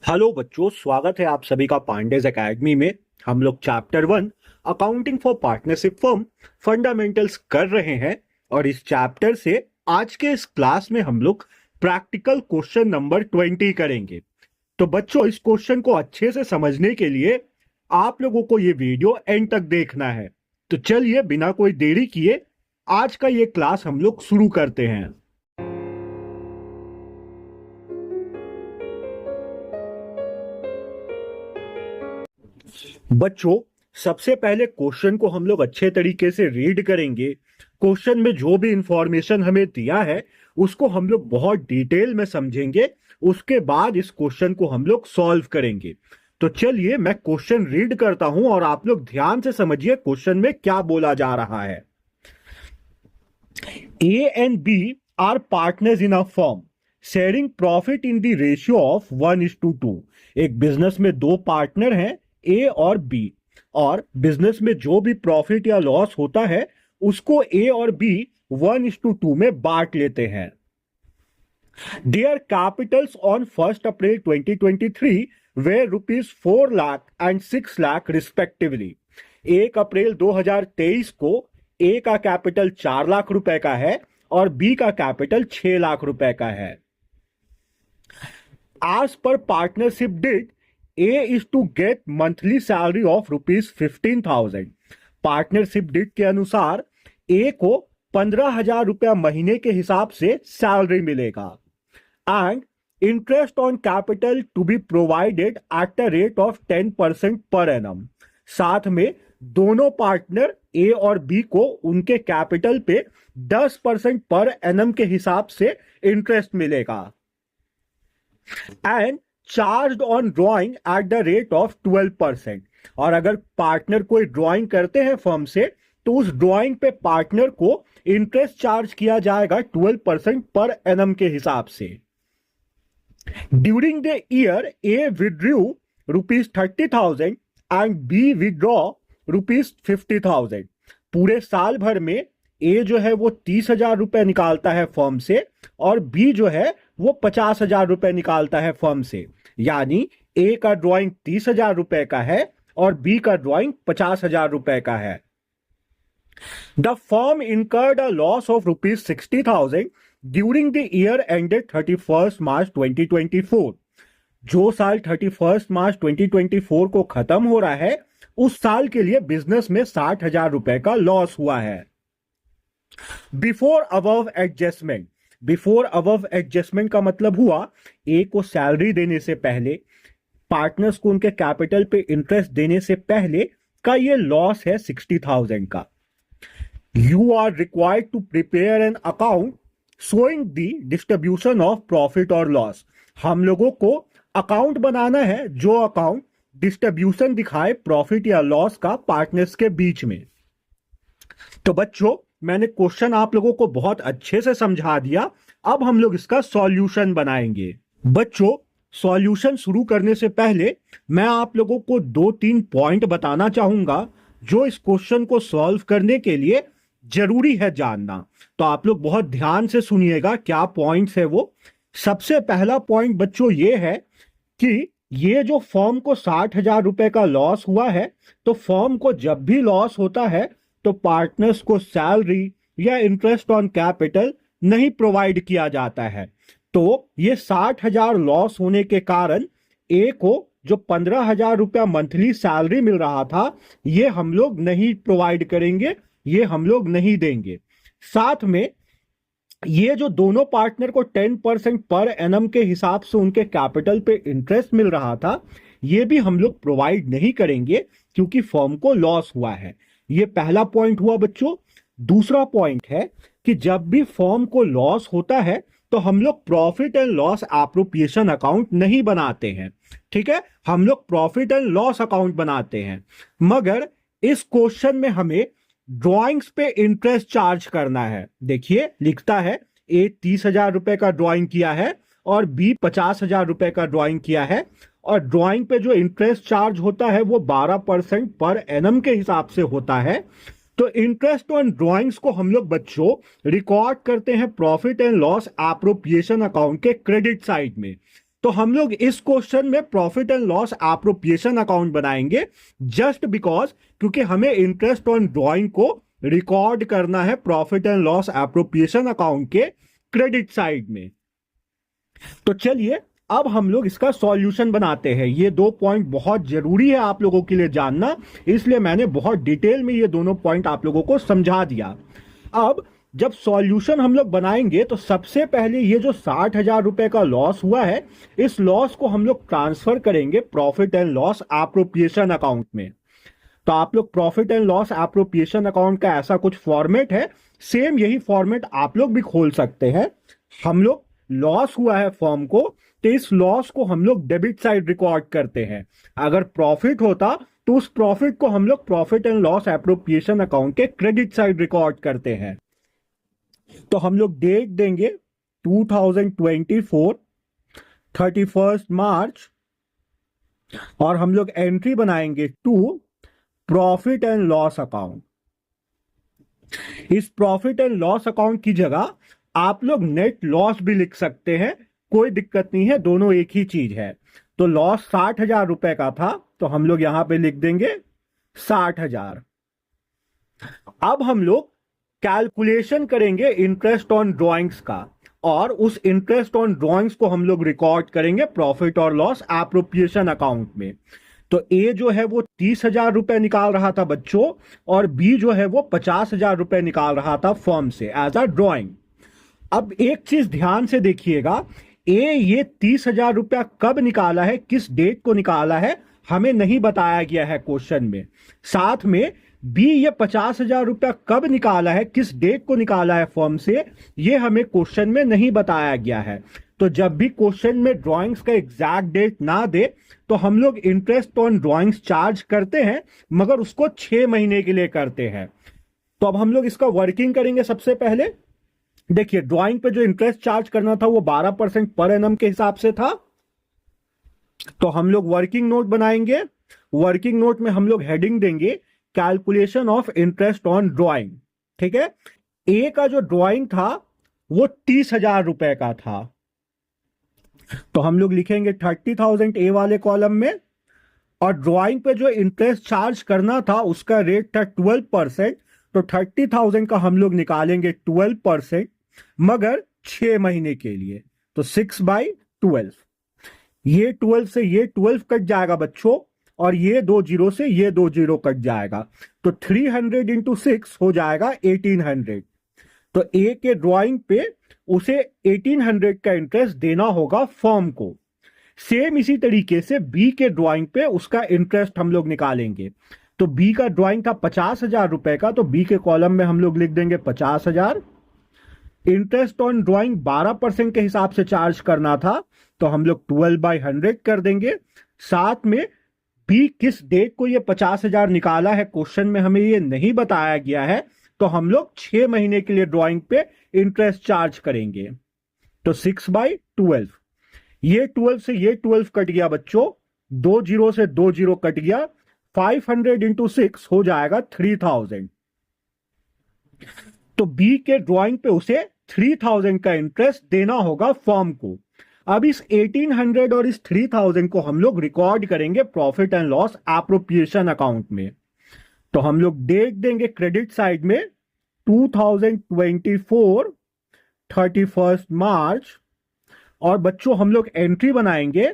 Hello बच्चों, स्वागत है आप सभी का पांडेज एकेडमी में। हम लोग chapter 1 accounting for partnership firm fundamentals कर रहे हैं और इस चैप्टर से आज के इस क्लास में हम लोग प्रैक्टिकल क्वेश्चन नंबर 20 करेंगे। तो बच्चों, इस क्वेश्चन को अच्छे से समझने के लिए आप लोगों को ये वीडियो एंड तक देखना है। तो चलिए बिना कोई देरी किए आज का ये क्लास हम लोग शुरू करते हैं। बच्चों, सबसे पहले क्वेश्चन को हम लोग अच्छे तरीके से रीड करेंगे। क्वेश्चन में जो भी इंफॉर्मेशन हमें दिया है उसको हम लोग बहुत डिटेल में समझेंगे। उसके बाद इस क्वेश्चन को हम लोग सॉल्व करेंगे। तो चलिए मैं क्वेश्चन रीड करता हूं और आप लोग ध्यान से समझिए क्वेश्चन में क्या बोला जा रहा है। A and B are partners in a firm, sharing profit in the ratio of 1:2। एक बिजनेस में दो पार्टनर हैं, ए और बी, और बिजनेस में जो भी प्रॉफिट या लॉस होता है उसको ए और बी 1:2 में बांट लेते हैं। Their capitals on 1st April 2023 were ₹4 lakh and 6 lakh respectively. 1 अप्रैल 2023 को ए का कैपिटल 4 लाख रुपए का है और बी का कैपिटल 6 लाख रुपए का है। As per partnership deed, A is to get monthly salary of ₹15,000। Partnership deed के अनुसार ए को 15,000 रुपया महीने के हिसाब से सैलरी मिलेगा। And interest on capital to be provided at the rate of 10% per annum. साथ में दोनों पार्टनर ए और बी को उनके कैपिटल पे 10% पर एनम के हिसाब से इंटरेस्ट मिलेगा। And charge on drawing eight the rate of 12%। और अगर पार्टनर कोई ड्रॉइंग करते हैं फर्म से तो उस ड्रॉइंग पे पार्टनर को इंटरेस्ट चार्ज किया जाएगा 12% पर एनम के हिसाब से। During the year A withdrew ₹30,000 and B withdraw ₹50,000। पूरे साल भर में ए जो है वो 30,000 रुपए निकालता है फर्म से और बी जो है वो 50,000 रुपए निकालता है फर्म से। यानी ए का ड्राइंग 30,000 रुपए का है और बी का ड्राइंग 50,000 रुपए का है। The firm incurred a loss of ₹60,000 during the year ended 31st March 2024। जो साल 31st मार्च 2024 को खत्म हो रहा है उस साल के लिए बिजनेस में 60,000 रुपए का लॉस हुआ है। Before above adjustment. Before above adjustment का मतलब हुआ ए को सैलरी देने से पहले, पार्टनर्स को उनके कैपिटल पे इंटरेस्ट देने से पहले का ये लॉस है 60,000 का। You are required to prepare an account showing the distribution of profit और लॉस। हम लोगों को अकाउंट बनाना है जो अकाउंट डिस्ट्रीब्यूशन दिखाए प्रॉफिट या लॉस का पार्टनर्स के बीच में। तो बच्चों, मैंने क्वेश्चन आप लोगों को बहुत अच्छे से समझा दिया। अब हम लोग इसका सॉल्यूशन बनाएंगे। बच्चों, सॉल्यूशन शुरू करने से पहले मैं आप लोगों को 2-3 पॉइंट बताना चाहूंगा जो इस क्वेश्चन को सॉल्व करने के लिए जरूरी है जानना। तो आप लोग बहुत ध्यान से सुनिएगा क्या पॉइंट्स है वो। सबसे पहला पॉइंट बच्चों ये है कि ये जो फर्म को 60,000 रुपए का लॉस हुआ है, तो फर्म को जब भी लॉस होता है तो पार्टनर्स को सैलरी या इंटरेस्ट ऑन कैपिटल नहीं प्रोवाइड किया जाता है। तो ये 60,000 लॉस होने के कारण ए को जो 15,000 रुपया मंथली सैलरी मिल रहा था ये हम लोग नहीं प्रोवाइड करेंगे, ये हम लोग नहीं देंगे। साथ में ये जो दोनों पार्टनर को 10% पर एनम के हिसाब से उनके कैपिटल पे इंटरेस्ट मिल रहा था ये भी हम लोग प्रोवाइड नहीं करेंगे क्योंकि फर्म को लॉस हुआ है। ये पहला पॉइंट हुआ बच्चों। दूसरा पॉइंट है कि जब भी फर्म को लॉस होता है तो हम लोग profit and loss appropriation account नहीं बनाते हैं। ठीक है, हम लोग प्रॉफिट एंड लॉस अकाउंट बनाते हैं। मगर इस क्वेश्चन में हमें ड्राइंग्स पे इंटरेस्ट चार्ज करना है। देखिए लिखता है ए 30,000 रुपए का ड्राइंग किया है और बी 50,000 रुपए का ड्राइंग किया है और ड्राइंग पे जो इंटरेस्ट चार्ज होता है वो 12% पर एनम के हिसाब से होता है। तो इंटरेस्ट ऑन ड्राइंग्स को हम लोग बच्चों रिकॉर्ड करते हैं profit and loss appropriation account के क्रेडिट साइड में। तो हम लोग इस क्वेश्चन में profit and loss appropriation account बनाएंगे, जस्ट बिकॉज क्योंकि हमें इंटरेस्ट ऑन ड्राइंग को रिकॉर्ड करना है profit and loss appropriation account के क्रेडिट साइड में। तो चलिए अब हम लोग इसका सॉल्यूशन बनाते हैं। ये दो पॉइंट बहुत जरूरी है आप लोगों के लिए जानना, इसलिए मैंने बहुत डिटेल में ये दोनों पॉइंट आप लोगों को समझा दिया। अब जब सॉल्यूशन हम लोग बनाएंगे तो सबसे पहले ये जो 60,000 रुपए का लॉस हुआ है, इस लॉस को हम लोग ट्रांसफर करेंगे profit and loss appropriation account में। तो आप लोग profit and loss appropriation account का ऐसा कुछ फॉर्मेट है, सेम यही फॉर्मेट आप लोग भी खोल सकते हैं। हम लोग लॉस हुआ है फर्म को, तो इस लॉस को हम लोग डेबिट साइड रिकॉर्ड करते हैं। अगर प्रॉफिट होता तो उस प्रॉफिट को हम लोग profit and loss appropriation account के क्रेडिट साइड रिकॉर्ड करते हैं। तो हम लोग डेट देंगे 2024 31 मार्च, और हम लोग एंट्री बनाएंगे to profit and loss account. इस प्रॉफिट एंड लॉस अकाउंट की जगह आप लोग नेट लॉस भी लिख सकते हैं, कोई दिक्कत नहीं है, दोनों एक ही चीज है। तो लॉस 60,000 रुपए का था, तो हम लोग यहां पे लिख देंगे 60,000। अब हम लोग कैलकुलेशन करेंगे इंटरेस्ट ऑन ड्राइंग्स का, और उस इंटरेस्ट ऑन ड्राइंग्स को हम लोग रिकॉर्ड करेंगे प्रॉफिट और लॉस एप्रोप्रिएशन अकाउंट में। तो ए जो है वो 30,000 रुपए निकाल रहा था बच्चों, और बी जो है वो 50,000 रुपए निकाल रहा था फर्म से एज अ ड्राइंग। अब एक चीज ध्यान से देखिएगा, ए ये 30,000 रुपया कब निकाला है, किस डेट को निकाला है, हमें नहीं बताया गया है क्वेश्चन में। साथ में बी ये 50,000 रुपया कब निकाला है, किस डेट को निकाला है फर्म से, ये हमें क्वेश्चन में नहीं बताया गया है। तो जब भी क्वेश्चन में ड्राइंग्स का एग्जैक्ट डेट ना दे तो हम लोग इंटरेस्ट ऑन ड्राइंग्स चार्ज करते हैं, मगर उसको 6 महीने के लिए करते हैं। तो अब हम लोग इसका वर्किंग करेंगे। सबसे पहले देखिए, ड्राइंग पे जो इंटरेस्ट चार्ज करना था वो 12% पर एनम के हिसाब से था। तो हम लोग वर्किंग नोट बनाएंगे। वर्किंग नोट में हम लोग हेडिंग देंगे calculation of interest on drawing. ठीक है, ए का जो ड्राइंग था वो 30,000 रुपए का था, तो हम लोग लिखेंगे 30,000 ए वाले कॉलम में, और ड्राइंग पे जो इंटरेस्ट चार्ज करना था उसका रेट था 12%, तो 30,000 का हम लोग निकालेंगे 12%, मगर 6 महीने के लिए। तो 6/12, ये 12 से ये 12 कट जाएगा बच्चों, और ये 2 जीरो से ये 2 जीरो कट जाएगा, तो 300 इंटू 6 हो जाएगा 1800। तो ए के ड्राइंग पे उसे 1800 का इंटरेस्ट देना होगा फर्म को। सेम इसी तरीके से बी के ड्राइंग पे उसका इंटरेस्ट हम लोग निकालेंगे। तो बी का ड्राइंग था 50,000 रुपए का, तो बी के कॉलम में हम लोग लिख देंगे 50,000। इंटरेस्ट ऑन ड्राइंग 12% के हिसाब से चार्ज करना था, तो हम लोग 12/100 कर देंगे। साथ में बी किस डेट को ये 50,000 निकाला है क्वेश्चन में हमें ये नहीं बताया गया है, तो हम लोग 6 महीने के लिए ड्राइंग पे इंटरेस्ट चार्ज करेंगे। तो 6/12, ये 12 से ये 12 कट गया बच्चों, 2 जीरो से 2 जीरो कट गया, 500 इंटू 6 हो जाएगा 3,000। तो बी के ड्राइंग पे उसे 3,000 का इंटरेस्ट देना होगा फर्म को। अब इस 1800 और इस 3,000 को हम लोग रिकॉर्ड करेंगे profit and loss appropriation account में। तो हम लोग डेट देंगे क्रेडिट साइड में 2024 31 मार्च, और बच्चों हम लोग एंट्री बनाएंगे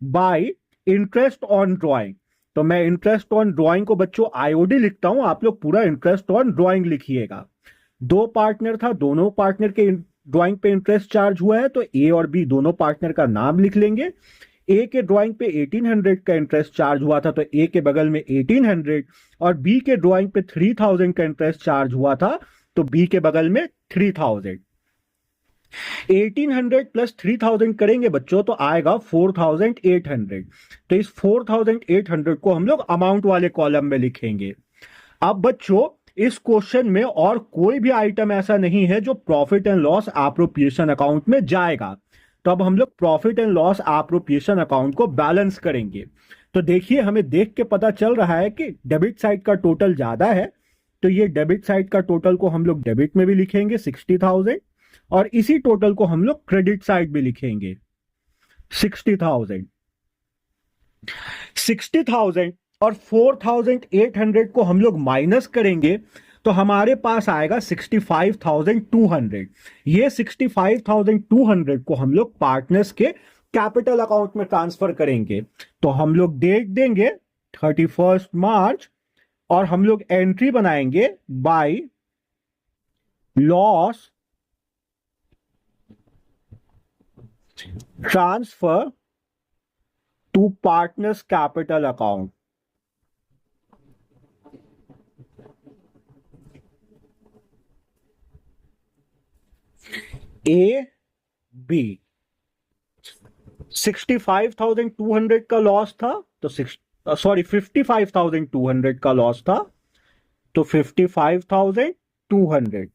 बाय इंटरेस्ट ऑन ड्राइंग। तो मैं इंटरेस्ट ऑन ड्राइंग को बच्चों आईओडी लिखता हूं, आप लोग पूरा इंटरेस्ट ऑन ड्राइंग लिखिएगा। 2 पार्टनर था, दोनों पार्टनर के ड्राइंग पे इंटरेस्ट चार्ज हुआ है, तो ए और बी दोनों पार्टनर का नाम लिख लेंगे। ए के ड्राइंग पे 1800 का इंटरेस्ट चार्ज हुआ था, तो ए के बगल में 1800, और बी के ड्राइंग पे 3,000 का इंटरेस्ट चार्ज हुआ था, तो बी के बगल में 3,000। 1800 प्लस 3,000 करेंगे बच्चों तो आएगा 4,800। तो इस 4,800 को हम लोग अमाउंट वाले कॉलम में लिखेंगे। अब बच्चों इस क्वेश्चन में और कोई भी आइटम ऐसा नहीं है जो profit and loss appropriation account में जाएगा। तो अब हम लोग profit and loss appropriation account को बैलेंस करेंगे। तो देखिए, हमें देख के पता चल रहा है कि डेबिट साइड का टोटल ज्यादा है, तो ये डेबिट साइड का टोटल को हम लोग डेबिट में भी लिखेंगे 60,000, और इसी टोटल को हम लोग क्रेडिट साइड भी लिखेंगे। 60,000। 60,000 और 4,800 को हम लोग माइनस करेंगे तो हमारे पास आएगा 65,200। ये 65,200 को हम लोग पार्टनर्स के कैपिटल अकाउंट में ट्रांसफर करेंगे। तो हम लोग डेट देंगे 31 मार्च और हम लोग एंट्री बनाएंगे by loss transfer to partners capital account. A B 65,200 का लॉस था तो 55,200 का लॉस था तो 55,200।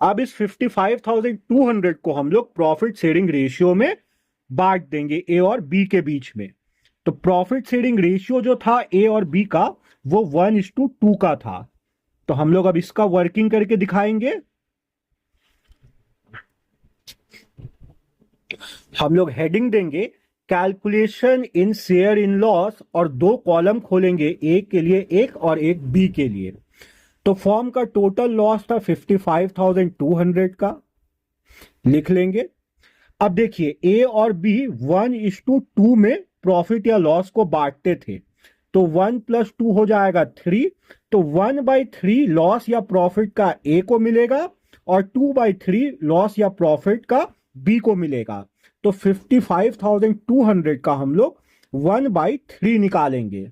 अब इस 55,200 को हम लोग प्रॉफिट शेयरिंग रेशियो में बांट देंगे ए और बी के बीच में। तो प्रॉफिट शेयरिंग रेशियो जो था ए और बी का वो 1:2 का था। तो हम लोग अब इसका वर्किंग करके दिखाएंगे। हम लोग हेडिंग देंगे calculation in share in loss और 2 कॉलम खोलेंगे, एक के लिए एक और एक बी के लिए। तो फॉर्म का टोटल लॉस था 55,200 का, लिख लेंगे। अब देखिए ए और बी 1:2 में प्रॉफिट या लॉस को बांटते थे तो 1 + 2 हो जाएगा 3। तो 1/3 लॉस या प्रॉफिट का ए को मिलेगा और 2/3 लॉस या प्रॉफिट का बी को मिलेगा। तो 55,200 का हम लोग 1/3 निकालेंगे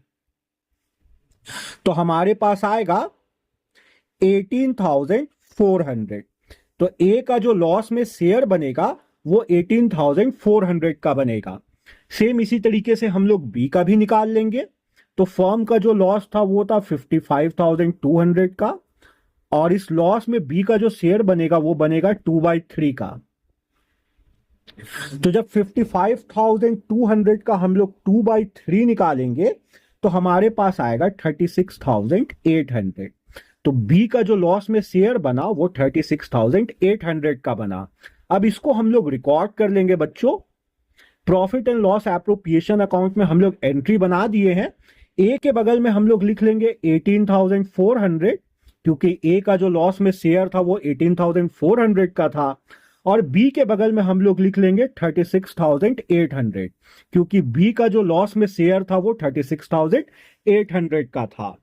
तो हमारे पास आएगा 18,400। तो ए का जो लॉस में शेयर बनेगा वो 18,400 का बनेगा। सेम इसी तरीके से हम लोग बी का भी निकाल लेंगे। तो फर्म का जो लॉस था वो था 55,200 का और इस लॉस में बी का जो शेयर बनेगा वो बनेगा 2/3 का। तो जब 55,200 का हम लोग 2/3 निकालेंगे तो हमारे पास आएगा 36,800। तो बी का जो लॉस में शेयर बना वो 36,800 का बना। अब इसको हम लोग रिकॉर्ड कर लेंगे बच्चों। Profit and loss appropriation account में हम लोग एंट्री बना दिए हैं। ए के बगल में हम लोग लिख लेंगे 18,400 क्योंकि ए का जो लॉस में शेयर था वो 18,400 का था और बी के बगल में हम लोग लिख लेंगे 36,800 क्योंकि बी का जो लॉस में शेयर था वो 36,800 का था।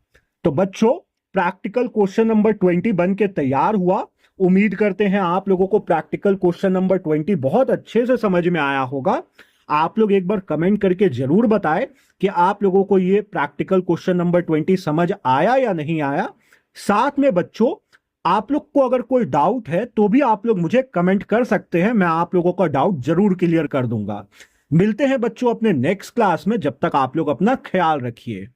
तो बच्चों प्रैक्टिकल क्वेश्चन नंबर 20 बन के तैयार हुआ। उम्मीद करते हैं आप लोगों को प्रैक्टिकल क्वेश्चन नंबर 20 बहुत अच्छे से समझ में आया होगा। आप लोग एक बार कमेंट करके जरूर बताएं कि आप लोगों को ये प्रैक्टिकल क्वेश्चन नंबर 20 समझ आया या नहीं आया। साथ में बच्चों आप लोग को अगर कोई डाउट है तो भी आप लोग मुझे कमेंट कर सकते हैं, मैं आप लोगों का डाउट जरूर क्लियर कर दूंगा। मिलते हैं बच्चों अपने नेक्स्ट क्लास में, जब तक आप लोग अपना ख्याल रखिए।